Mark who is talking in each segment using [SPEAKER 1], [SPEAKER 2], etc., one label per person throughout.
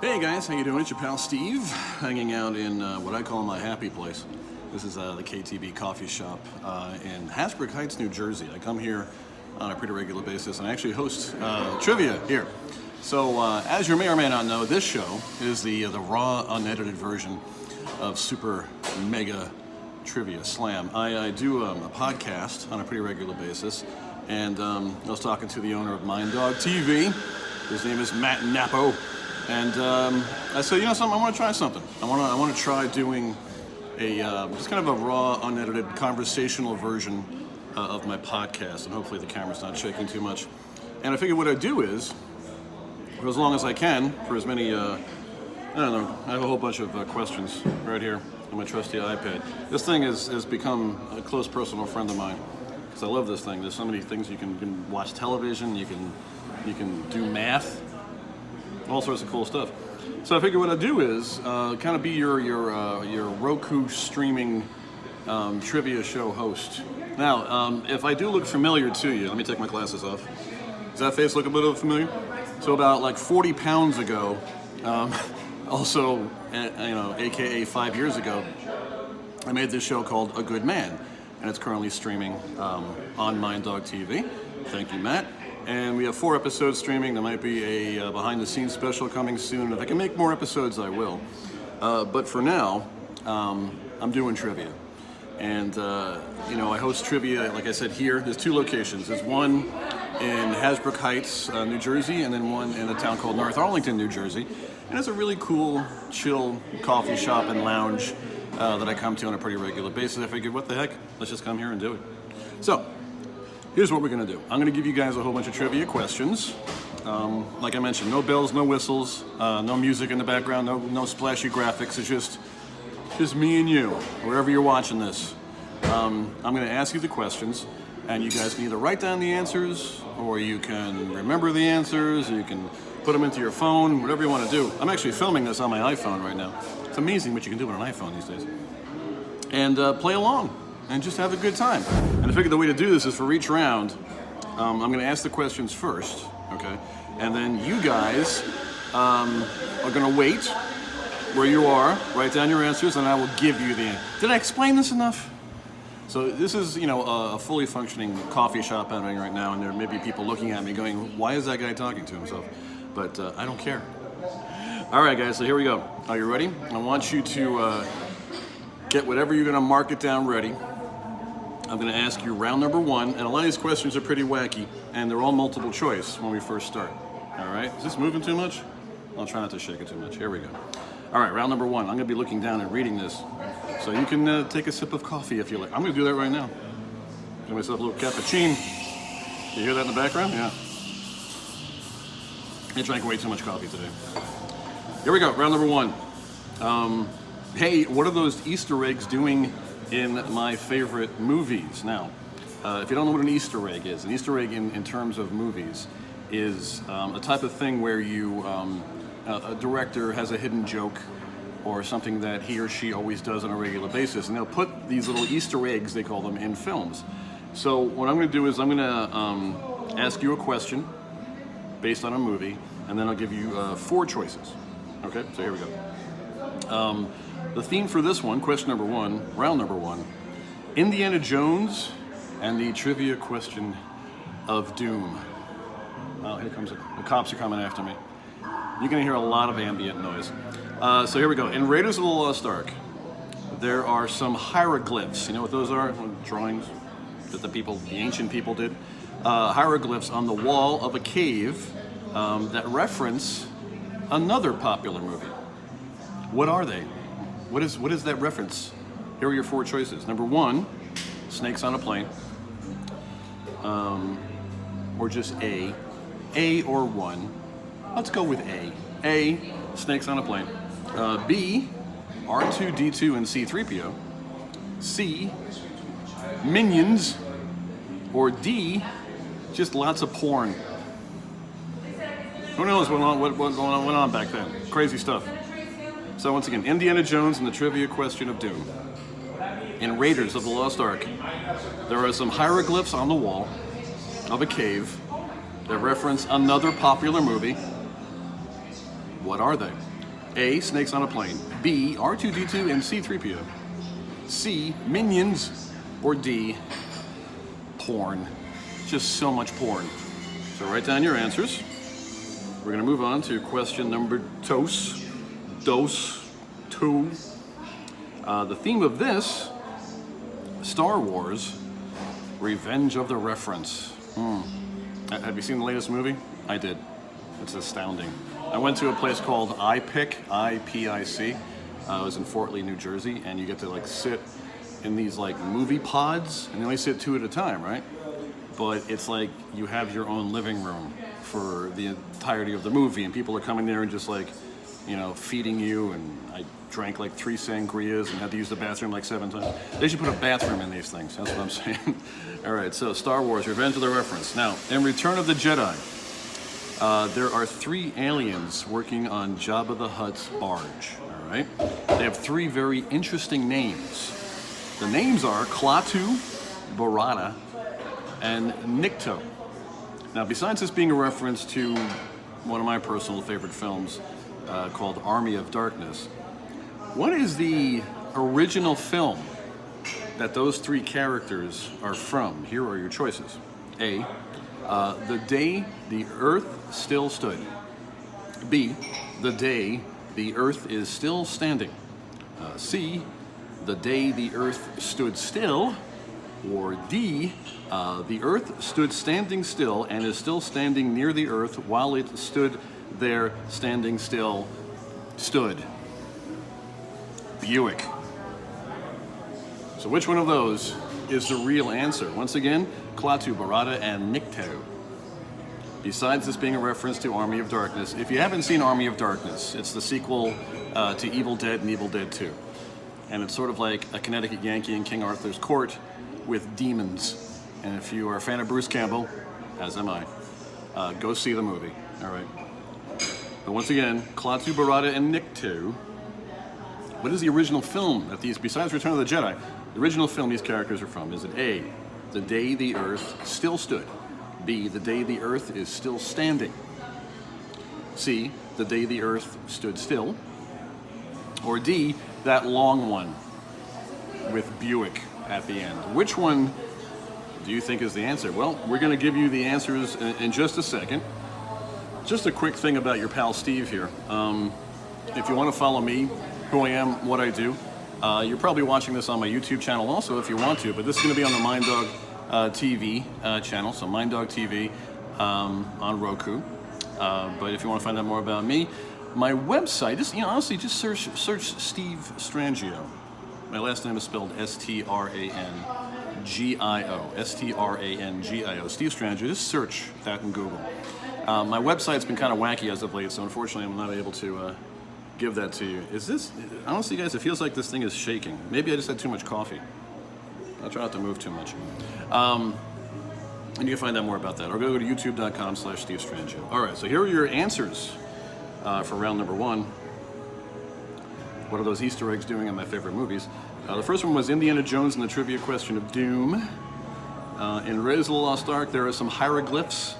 [SPEAKER 1] Hey guys, how you doing? It's your pal Steve, hanging out in what I call my happy place. This is the KTB coffee shop in Hasbrouck Heights, New Jersey. I come here on a pretty regular basis and I actually host trivia here. So as you may or may not know, this show is the raw, unedited version of SuperMegaTriviaSlam. I do a podcast on a pretty regular basis, and I was talking to the owner of MindDogTV. His name is Matt Napo. And I said, you know something, I want to try something. I want to try doing a just kind of a raw, unedited, conversational version of my podcast, and hopefully the camera's not shaking too much. And I figured what I'd do is, for as long as I can, for as many, I don't know, I have a whole bunch of questions right here on my trusty iPad. This thing has become a close personal friend of mine, because I love this thing. There's so many things you can watch television, you can do math, all sorts of cool stuff. So I figured what I'd do is kind of be your Roku streaming trivia show host. Now, if I do look familiar to you, let me take my glasses off. Does that face look a little familiar? So about like 40 pounds ago, also, AKA 5 years ago, I made this show called A Good Man, and it's currently streaming on MindDogTV. Thank you, Matt. And we have 4 episodes streaming. There might be a behind-the-scenes special coming soon. If I can make more episodes, I will. But for now, I'm doing trivia. And, I host trivia, like I said, here. There's 2 locations. There's one in Hasbrouck Heights, New Jersey, and then one in a town called North Arlington, New Jersey. And it's a really cool, chill coffee shop and lounge that I come to on a pretty regular basis. I figured, what the heck? Let's just come here and do it. So, here's what we're going to do. I'm going to give you guys a whole bunch of trivia questions. Like I mentioned, no bells, no whistles, no music in the background, no splashy graphics. It's just me and you, wherever you're watching this. I'm going to ask you the questions, and you guys can either write down the answers, or you can remember the answers, or you can put them into your phone, whatever you want to do. I'm actually filming this on my iPhone right now. It's amazing what you can do on an iPhone these days. And play along. And just have a good time. And I figured the way to do this is for each round, I'm going to ask the questions first, okay? And then you guys are going to wait where you are, write down your answers, and I will give you the answer. Did I explain this enough? So this is, a fully functioning coffee shop I'm doing right now, and there may be people looking at me going, why is that guy talking to himself? But I don't care. All right, guys, so here we go. Are you ready? I want you to get whatever you're going to mark it down ready. I'm going to ask you round number 1, and a lot of these questions are pretty wacky, and they're all multiple choice when we first start. All right? Is this moving too much? I'll try not to shake it too much. Here we go. All right, round number 1. I'm going to be looking down and reading this, so you can take a sip of coffee if you like. I'm going to do that right now. Give myself a little cappuccino. You hear that in the background? Yeah. I drank way too much coffee today. Here we go, round number 1. Hey, what are those Easter eggs doing in my favorite movies? Now, if you don't know what an Easter egg is, an Easter egg in terms of movies is a type of thing where a director has a hidden joke or something that he or she always does on a regular basis, and they'll put these little Easter eggs, they call them, in films. So what I'm going to do is I'm going to ask you a question based on a movie, and then I'll give you 4 choices. Okay, so here we go. The theme for this one, question number 1, round number 1, Indiana Jones and the trivia question of doom. Well, here comes the cops are coming after me. You're going to hear a lot of ambient noise. So here we go. In Raiders of the Lost Ark, there are some hieroglyphs. You know what those are? Drawings that the ancient people did. Hieroglyphs on the wall of a cave that reference another popular movie. What are they? What is that reference? Here are your 4 choices. Number 1, snakes on a plane. Or just A. A or 1. Let's go with A. A, snakes on a plane. B, R2-D2 and C-3PO. C, Minions. Or D, just lots of porn. Who knows what went on back then? Crazy stuff. So once again, Indiana Jones and the trivia question of doom. In Raiders of the Lost Ark, there are some hieroglyphs on the wall of a cave that reference another popular movie. What are they? A, snakes on a plane. B, R2-D2 and C-3PO. C, Minions. Or D, porn. Just so much porn. So write down your answers. We're going to move on to question number two. The theme of this, Star Wars, Revenge of the Reference. Have you seen the latest movie? I did. It's astounding. I went to a place called IPIC, I-P-I-C. It was in Fort Lee, New Jersey, and you get to like sit in these like movie pods, and they only sit 2 at a time, right? But it's like you have your own living room for the entirety of the movie, and people are coming there and just like, you know, feeding you. And I drank like 3 sangrias and had to use the bathroom like 7 times. They should put a bathroom in these things. That's what I'm saying. All right, so Star Wars, Revenge of the Reference. Now, in Return of the Jedi, there are 3 aliens working on Jabba the Hutt's barge. All right, they have 3 very interesting names. The names are Klaatu, Barada, and Nikto. Now, besides this being a reference to one of my personal favorite films called Army of Darkness, what is the original film that those 3 characters are from? Here are your choices. A, The Day the Earth Still Stood. B, The Day the Earth is Still Standing. C, The Day the Earth Stood Still. Or D, the Earth stood standing still and is still standing near the Earth while it stood there standing still. Stood. Buick. So which one of those is the real answer? Once again, Klaatu, Barada, and Nikto. Besides this being a reference to Army of Darkness, if you haven't seen Army of Darkness, it's the sequel to Evil Dead and Evil Dead 2. And it's sort of like a Connecticut Yankee in King Arthur's court with demons. And if you are a fan of Bruce Campbell, as am I, go see the movie. All right. But once again, Klaatu, Barada, and Nikto. What is the original film that these, besides Return of the Jedi, the original film these characters are from? Is it A, The Day the Earth Still Stood? B, The Day the Earth is Still Standing? C, The Day the Earth Stood Still? Or D, that long one with Buick at the end? Which one do you think is the answer? Well, we're going to give you the answers in just a second. Just a quick thing about your pal Steve here. If you want to follow me, who I am, what I do, you're probably watching this on my YouTube channel also if you want to, but this is going to be on the MindDogTV channel, so MindDogTV on Roku. But if you want to find out more about me, my website, just, honestly, just search Steve Strangio. My last name is spelled S-T-R-A-N-G-I-O. S-T-R-A-N-G-I-O. Steve Strangio. Just search that in Google. My website's been kind of wacky as of late, so unfortunately I'm not able to give that to you. Honestly, guys, it feels like this thing is shaking. Maybe I just had too much coffee. I'll try not to move too much. And you can find out more about that. Or go to youtube.com/Steve Strangio. All right, so here are your answers for round number 1. What are those Easter eggs doing in my favorite movies? The first one was Indiana Jones and the Trivia Question of Doom. In Raiders of the Lost Ark, there are some hieroglyphs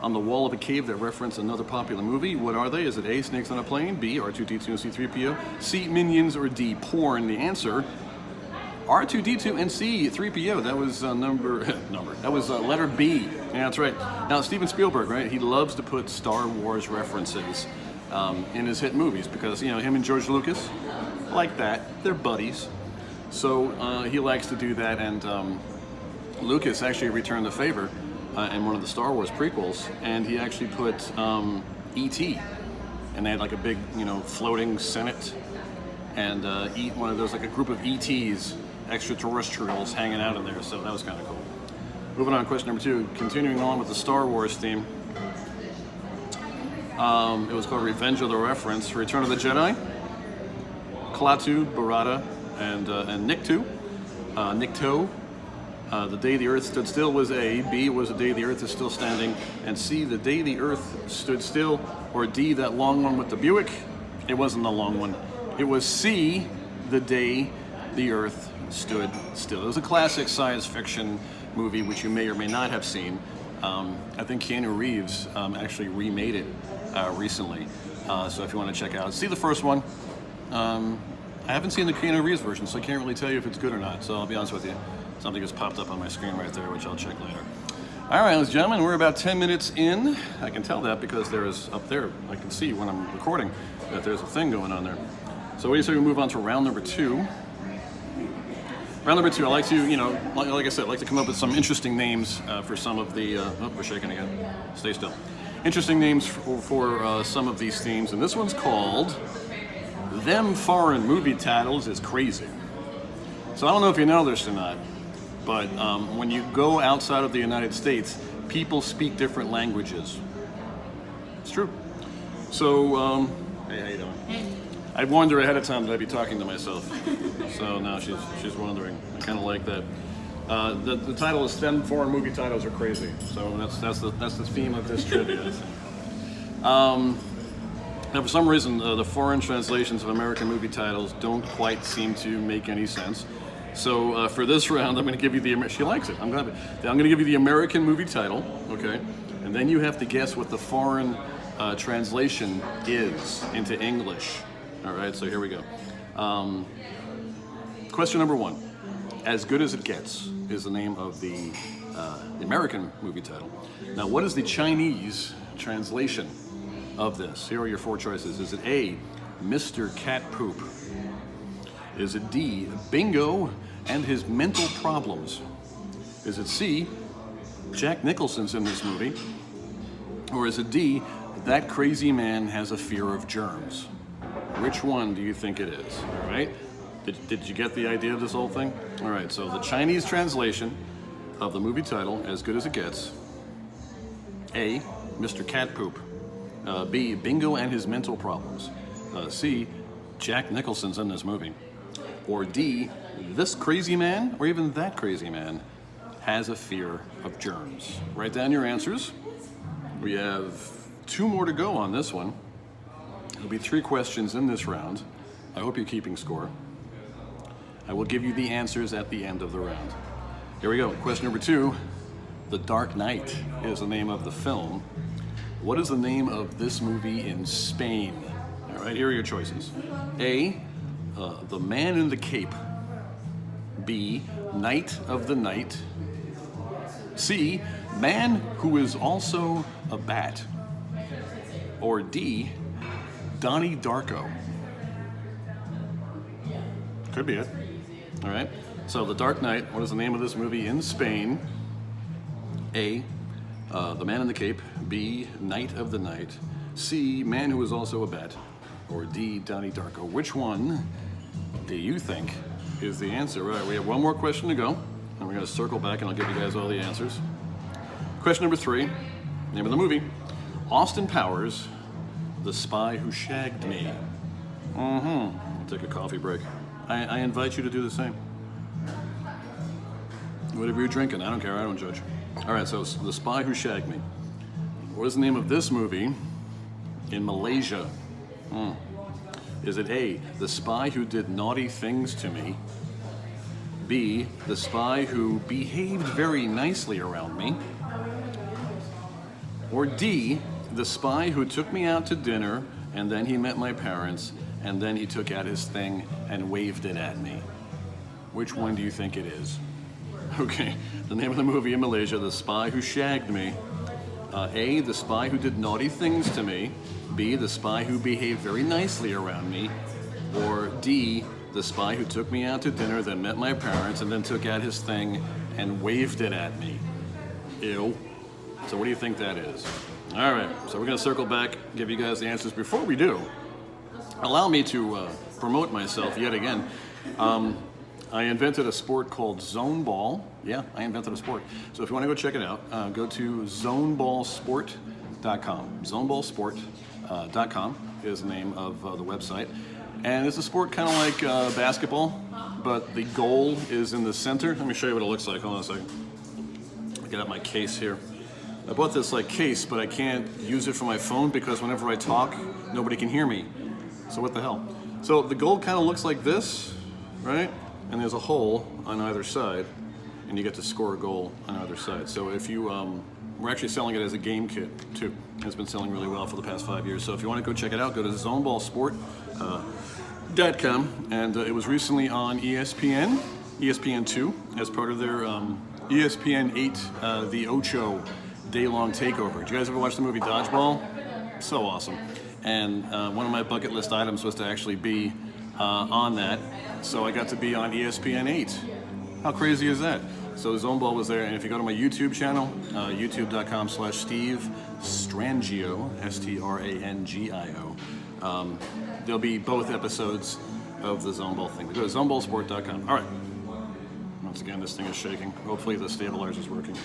[SPEAKER 1] on the wall of a cave that reference another popular movie. What are they? Is it A, snakes on a plane, B, R2-D2 and C-3PO, C, Minions, or D, porn? The answer, R2-D2 and C-3PO. That was that was letter B. Yeah, that's right. Now, Steven Spielberg, right? He loves to put Star Wars references in his hit movies because, him and George Lucas, like that, they're buddies. So he likes to do that, and Lucas actually returned the favor in one of the Star Wars prequels, and he actually put E.T. and they had like a big, floating Senate, and one of those, like a group of E.T.s, extraterrestrials, hanging out in there. So that was kind of cool. Moving on, question number 2, continuing on with the Star Wars theme. It was called Revenge of the Reference. Return of the Jedi, Klaatu, Barada, and Nikto. The Day the Earth Stood Still was A. B was The Day the Earth is Still Standing. And C, The Day the Earth Stood Still. Or D, that long one with the Buick. It wasn't the long one. It was C, The Day the Earth Stood Still. It was a classic science fiction movie, which you may or may not have seen. I think Keanu Reeves actually remade it recently. So if you want to check out, see the first one. I haven't seen the Keanu Reeves version, so I can't really tell you if it's good or not. So I'll be honest with you. Something just popped up on my screen right there, which I'll check later. All right, ladies and gentlemen, we're about 10 minutes in. I can tell that because there is up there, I can see when I'm recording that there's a thing going on there. So what do you say we move on to round number 2? Round number 2, I like to, like I said, I like to come up with some interesting names for some of the, oh, we're shaking again. Stay still. Interesting names for some of these themes, and this one's called Them Foreign Movie Titles is Crazy. So I don't know if you know this or not, but when you go outside of the United States, people speak different languages. It's true. So, hey, how you doing? Hey. I warned her ahead of time that I'd be talking to myself. So now she's wondering. I kind of like that. The title is "Them Foreign Movie Titles Are Crazy." So that's the theme of this trivia. Now, for some reason, the foreign translations of American movie titles don't quite seem to make any sense. So for this round, I'm going to give you the. She likes it. I'm going to give you the American movie title, okay, and then you have to guess what the foreign translation is into English. All right. So here we go. Question number 1. As Good as It Gets is the name of the American movie title. Now, what is the Chinese translation of this? Here are your 4 choices. Is it A, Mr. Cat Poop? Is it D, Bingo and His Mental Problems? Is it C, Jack Nicholson's in this movie? Or is it D, That Crazy Man Has a Fear of Germs? Which one do you think it is? All right. Did you get the idea of this whole thing? All right, so the Chinese translation of the movie title, As Good as It Gets. A, Mr. Cat Poop. B, Bingo and His Mental Problems. C, Jack Nicholson's in this movie. Or D, This Crazy Man, or even That Crazy Man, Has a Fear of Germs. Write down your answers. We have 2 more to go on this one. There'll be 3 questions in this round. I hope you're keeping score. I will give you the answers at the end of the round. Here we go. Question number 2. The Dark Knight is the name of the film. What is the name of this movie in Spain? All right, here are your choices. A, The Man in the Cape. B, Night of the Night. C, Man Who Is Also a Bat. Or D, Donnie Darko. Could be it. All right. So, The Dark Knight. What is the name of this movie in Spain? A, The Man in the Cape. B, Night of the Night. C, Man Who Is Also a Bat. Or D, Donnie Darko. Which one do you think is the answer? All right. We have 1 more question to go, and we're going to circle back, and I'll give you guys all the answers. Question number 3. Name of the movie: Austin Powers, The Spy Who Shagged Me. We'll take a coffee break. I invite you to do the same. Whatever you're drinking, I don't care, I don't judge. All right, so The Spy Who Shagged Me. What is the name of this movie in Malaysia? Is it A, The Spy Who Did Naughty Things to Me? B, The Spy Who Behaved Very Nicely Around Me? Or D, The Spy Who Took Me Out to Dinner and then he met my parents and then he took out his thing and waved it at me? Which one do you think it is? Okay, the name of the movie in Malaysia: The Spy Who Shagged Me. A, The Spy Who Did Naughty Things to Me. B, The Spy Who Behaved Very Nicely Around Me. Or D, The Spy Who Took Me Out to Dinner, then met my parents, and then took out his thing and waved it at me. Ew. So what do you think that is? All right, so we're going to circle back, give you guys the answers. Before we do, allow me to promote myself yet again. I invented a sport called zone ball. Yeah, I invented a sport. So if you want to go check it out, go to zoneballsport.com. Zoneballsport.com is the name of the website. And it's a sport kind of like basketball, but the goal is in the center. Let me show you what it looks like. Hold on a second. I'll get out my case here. I bought this case, but I can't use it for my phone because whenever I talk, nobody can hear me. So what the hell? So the goal kind of looks like this, right? And there's a hole on either side, and you get to score a goal on either side. So if you
[SPEAKER 2] we're actually selling it as a game kit too. It's been selling really well for the past 5 years. So if you want to go check it out, go to zoneballsport.com, and it was recently on ESPN2 as part of their ESPN 8 The Ocho day-long takeover. Did you guys ever watch the movie Dodgeball? So awesome. And one of my bucket list items was to actually be on that. So I got to be on ESPN 8. How crazy is that? So Zoneball was there, and if you go to my YouTube channel, youtube.com/Steve Strangio, Strangio, there'll be both episodes of the Zoneball thing. Go to zoneballsport.com. All right. Once again, this thing is shaking. Hopefully the stabilizer is working.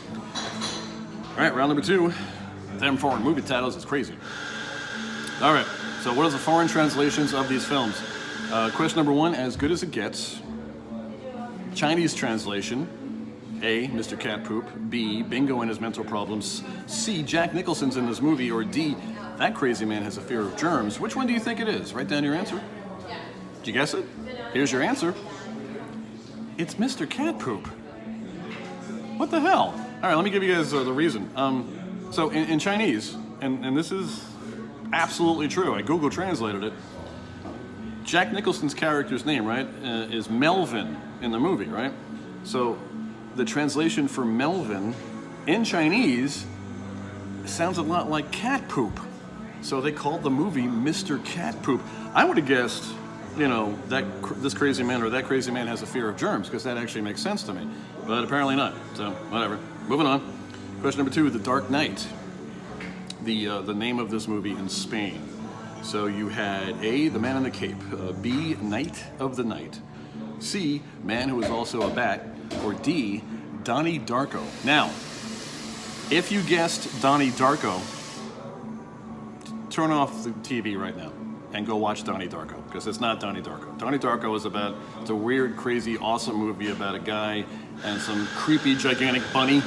[SPEAKER 2] All right, round number 2. Them foreign movie titles is crazy. All right, so what are the foreign translations of these films? Question number 1, as good as it gets. Chinese translation, A, Mr. Cat Poop, B, Bingo and his mental problems, C, Jack Nicholson's in this movie, or D, that crazy man has a fear of germs. Which one do you think it is? Write down your answer. Did you guess it? Here's your answer. It's Mr. Cat Poop. What the hell? All right, let me give you guys the reason. So in Chinese, and this is absolutely true, I Google translated it, Jack Nicholson's character's name, right, is Melvin in the movie, right? So the translation for Melvin in Chinese sounds a lot like cat poop. So they called the movie Mr. Cat Poop. I would have guessed, you know, that this crazy man or that crazy man has a fear of germs, because that actually makes sense to me. But apparently not, so whatever. Moving on. Question number 2, The Dark Knight. The name of this movie in Spain. So you had A, The Man in the Cape, B, Knight of the Night, C, Man Who Is Also a Bat, or D, Donnie Darko. Now, if you guessed Donnie Darko, turn off the TV right now and go watch Donnie Darko, because it's not Donnie Darko. Donnie Darko is it's a weird, crazy, awesome movie about a guy and some creepy, gigantic bunny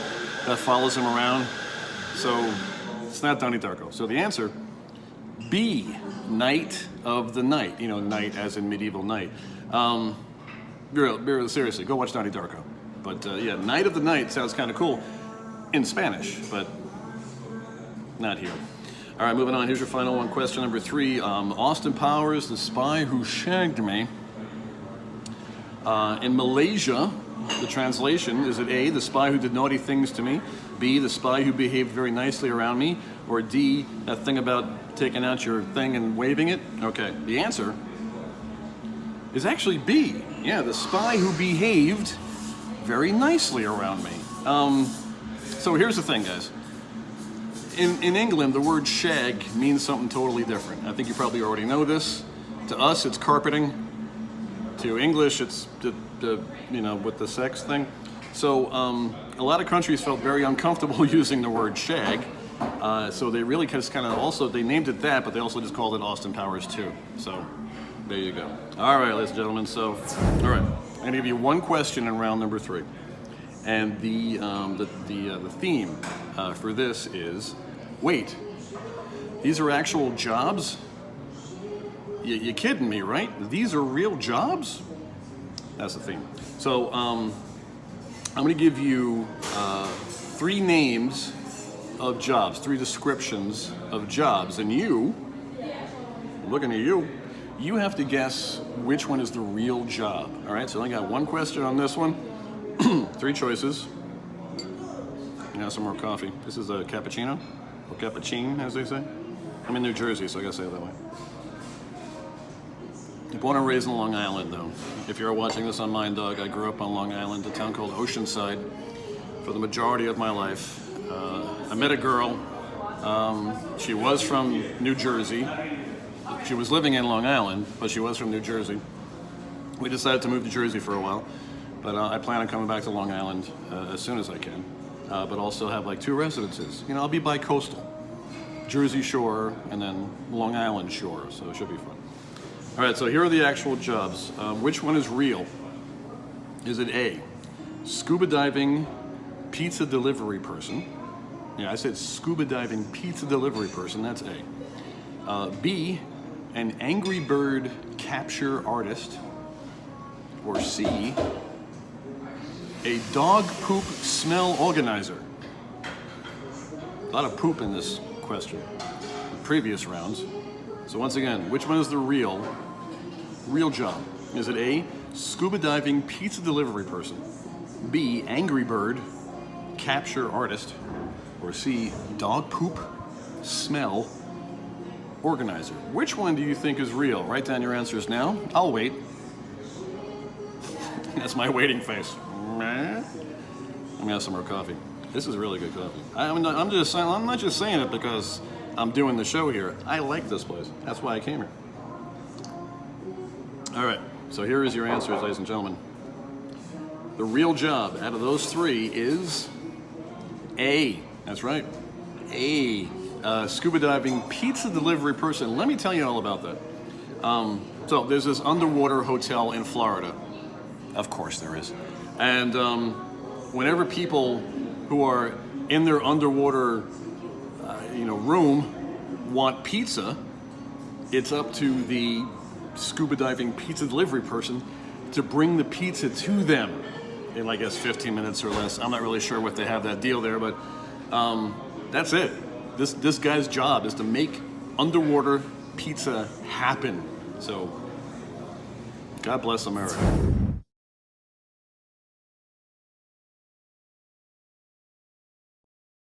[SPEAKER 2] that follows him around. So it's not Donnie Darko. So the answer, B, Knight of the Night. You know, night as in medieval night. Seriously, go watch Donnie Darko. But yeah, Night of the Night sounds kind of cool in Spanish, but not here. All right, moving on. Here's your final one. Question number 3. Austin Powers, The Spy Who Shagged Me. In Malaysia, the translation, is it A, The Spy Who Did Naughty Things to Me, B, The Spy Who Behaved Very Nicely Around Me, or D, that thing about taking out your thing and waving it? Okay, the answer is actually B. Yeah, The Spy Who Behaved Very Nicely Around Me. So here's the thing, guys. In England, the word shag means something totally different. I think you probably already know this. To us, it's carpeting. To English, it's you know, with the sex thing. So a lot of countries felt very uncomfortable using the word shag. So they really just kind of also, they named it that, but they also just called it Austin Powers too. So there you go. All right, ladies and gentlemen. So, all right, I'm gonna give you one question in round number 3. And the theme for this is, wait, these are actual jobs? You kidding me, right? These are real jobs? That's the theme. So I'm going to give you 3 names of jobs, 3 descriptions of jobs, and you, looking at you, you have to guess which one is the real job. All right, so I only got one question on this one. 3 choices. Now some more coffee. This is a cappuccino, or cappuccino, as they say. I'm in New Jersey, so I gotta say it that way. Born and raised in Long Island, though. If you're watching this on MindDog, I grew up on Long Island, a town called Oceanside, for the majority of my life. I met a girl. She was from New Jersey. She was living in Long Island, but she was from New Jersey. We decided to move to Jersey for a while, but I plan on coming back to Long Island as soon as I can, but also have like 2 residences. You know, I'll be bi-coastal. Jersey Shore and then Long Island Shore, so it should be fun. All right, so here are the actual jobs. Which one is real? Is it A, scuba diving pizza delivery person? Yeah, I said scuba diving pizza delivery person, that's A. B, an Angry Bird capture artist? Or C, a dog poop smell organizer?
[SPEAKER 1] A lot of poop in this question. The previous rounds. So once again, which one is the real job? Is it A, scuba diving pizza delivery person, B, Angry Bird capture artist, or C, dog poop smell organizer? Which one do you think is real? Write down your answers now. I'll wait. That's my waiting face. I'm gonna have some more coffee. This is really good coffee. I'm not just saying it because I'm doing the show here. I like this place. That's why I came here. All right, so here is your answers, ladies and gentlemen. The real job out of those three is A. That's right, A. Scuba diving pizza delivery person. Let me tell you all about that. So there's this underwater hotel in Florida. Of course there is. And whenever people who are in their underwater room want pizza, it's up to the scuba diving pizza delivery person to bring the pizza to them in, I guess, 15 minutes or less. I'm not really sure what they have that deal there, but that's it. This guy's job is to make underwater pizza happen. So, God bless America.